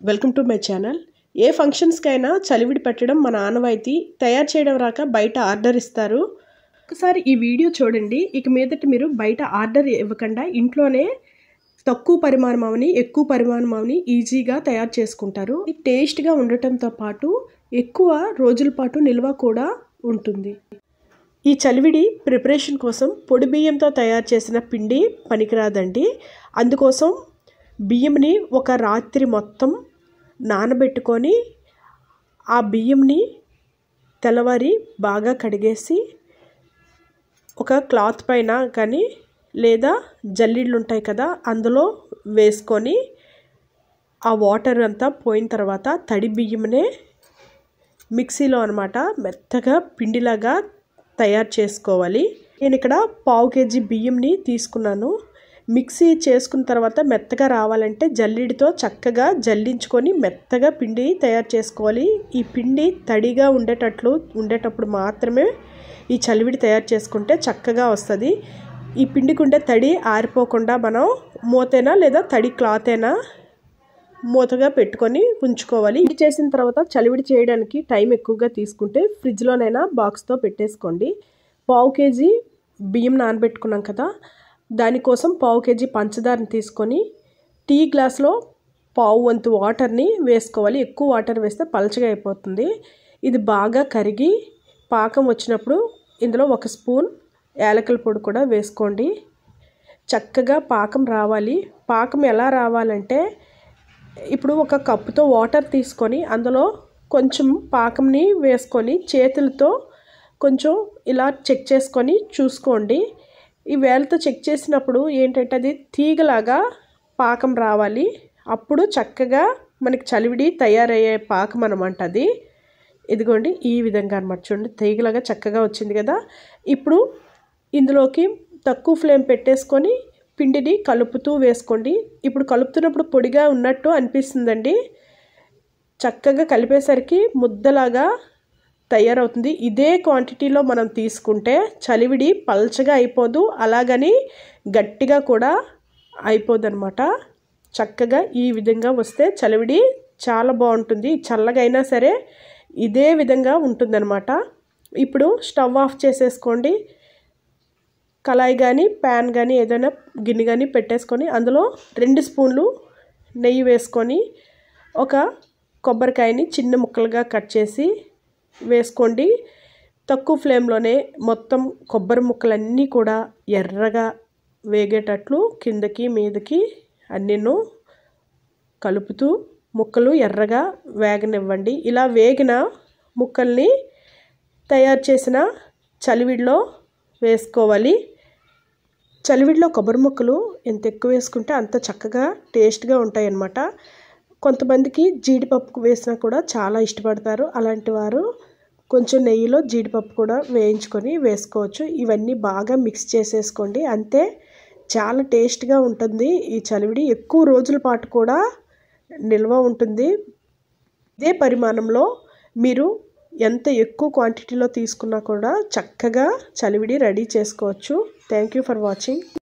Welcome to my channel. ఏ ఫంక్షన్స్కైనా చలివిడి పెట్టడం మన ఆనవాయితీ. తయారు చేయడం రాక బయట ఆర్డర్ ఇస్తారు. ఒకసారి ఈ వీడియో చూడండి. ఇక మీదట మీరు బయట ఆర్డర్ ఇవ్వకుండా ఇంట్లోనే తక్కువ పరిమాణం అవని ఎక్కువ పరిమాణం అవని ఈజీగా తయారు చేసుకుంటారు. ఇది టేస్ట్గా ఉండటంతో పాటు ఎక్కువ రోజుల పాటు నిల్వ కూడా ఉంటుంది. ఈ చలివిడి ప్రిపరేషన్ కోసం పొడి బియ్యంతో తయారు చేసిన పిండి పనికిరాదండి. అందుకోసం బియ్యంని ఒక రాత్రి మొత్తం నానబెట్టుకొని ఆ బియ్యంని తెల్లవారి బాగా కడిగేసి ఒక క్లాత్ పైన కానీ లేదా జల్లీళ్ళు ఉంటాయి కదా అందులో వేసుకొని ఆ వాటర్ అంతా పోయిన తర్వాత తడి బియ్యంనే మిక్సీలో అన్నమాట మెత్తగా పిండిలాగా తయారు చేసుకోవాలి. నేను ఇక్కడ 1/2 kg బియ్యంని తీసుకున్నాను. మిక్సీ చేసుకున్న తర్వాత మెత్తగా రావాలంటే జల్లిడితో చక్కగా జల్లించుకొని మెత్తగా పిండి తయారు చేసుకోవాలి. ఈ పిండి తడిగా ఉండేటప్పుడు మాత్రమే ఈ చలివిడి తయారు చేసుకుంటే చక్కగా వస్తుంది. ఈ పిండికి ఉండే తడి ఆరిపోకుండా మనం మూతైనా లేదా తడి క్లాత్ అయినా మూతగా పెట్టుకొని ఉంచుకోవాలి. ఇది చేసిన తర్వాత చలివిడి చేయడానికి టైం ఎక్కువగా తీసుకుంటే ఫ్రిడ్జ్లోనైనా బాక్స్తో పెట్టేసుకోండి. 1/2 kg బియ్యం నానబెట్టుకున్నాం కదా, దానికోసం 1/2 kg పంచదారని తీసుకొని టీ గ్లాస్లో 1/2 వంతు వాటర్ని వేసుకోవాలి. ఎక్కువ వాటర్ వేస్తే పలచగా అయిపోతుంది. ఇది బాగా కరిగి పాకం వచ్చినప్పుడు ఇందులో 1 స్పూన్ యాలకుల పొడి కూడా వేసుకోండి. చక్కగా పాకం రావాలి. పాకం ఎలా రావాలంటే ఇప్పుడు ఒక కప్పుతో వాటర్ తీసుకొని అందులో కొంచెం పాకంని వేసుకొని చేతులతో కొంచెం ఇలా చెక్ చేసుకొని చూసుకోండి. ఈ వేలతో చెక్ చేసినప్పుడు ఏంటంటే అది తీగలాగా పాకం రావాలి. అప్పుడు చక్కగా మనకి చలివిడి తయారయ్యే పాకం అన్నమాట అది. ఇదిగోండి ఈ విధంగా అన్నమాట. చూడండి తీగలాగా చక్కగా వచ్చింది కదా. ఇప్పుడు ఇందులోకి తక్కువ ఫ్లేమ్ పెట్టేసుకొని పిండిని కలుపుతూ వేసుకోండి. ఇప్పుడు కలుపుతున్నప్పుడు పొడిగా ఉన్నట్టు అనిపిస్తుందండి. చక్కగా కలిపేసరికి ముద్దలాగా తయారవుతుంది. ఇదే క్వాంటిటీలో మనం తీసుకుంటే చలివిడి పల్చగా అయిపోదు, అలాగని గట్టిగా కూడా అయిపోదు అనమాట. చక్కగా ఈ విధంగా వస్తే చలివిడి చాలా బాగుంటుంది. చల్లగా అయినా సరే ఇదే విధంగా ఉంటుందన్నమాట. ఇప్పుడు స్టవ్ ఆఫ్ చేసేసుకోండి. కళాయి కానీ ప్యాన్ కానీ ఏదైనా గిన్నె కానీ పెట్టేసుకొని అందులో 2 స్పూన్లు నెయ్యి వేసుకొని ఒక కొబ్బరికాయని చిన్న ముక్కలుగా కట్ చేసి వేసుకోండి. తక్కువ ఫ్లేమ్లోనే మొత్తం కొబ్బరి ముక్కలన్నీ కూడా ఎర్రగా వేగేటట్లు కిందకి మీదకి అన్నీను కలుపుతూ ముక్కలు ఎర్రగా వేగనివ్వండి. ఇలా వేగిన ముక్కల్ని తయారు చేసిన చలివిడిలో వేసుకోవాలి. చలివిడిలో కొబ్బరి ముక్కలు ఎంత ఎక్కువ వేసుకుంటే అంత చక్కగా టేస్ట్గా ఉంటాయి అన్నమాట. కొంతమందికి జీడిపప్పు వేసినా కూడా చాలా ఇష్టపడతారు. అలాంటి వారు కొంచెం నెయ్యిలో జీడిపప్పు కూడా వేయించుకొని వేసుకోవచ్చు. ఇవన్నీ బాగా మిక్స్ చేసేసుకోండి. అంతే, చాలా టేస్ట్గా ఉంటుంది ఈ చలివిడి. ఎక్కువ రోజుల పాటు కూడా నిల్వ ఉంటుంది. ఇదే పరిమాణంలో మీరు ఎంత ఎక్కువ క్వాంటిటీలో తీసుకున్నా కూడా చక్కగా చలివిడి రెడీ చేసుకోవచ్చు. Thank you for watching.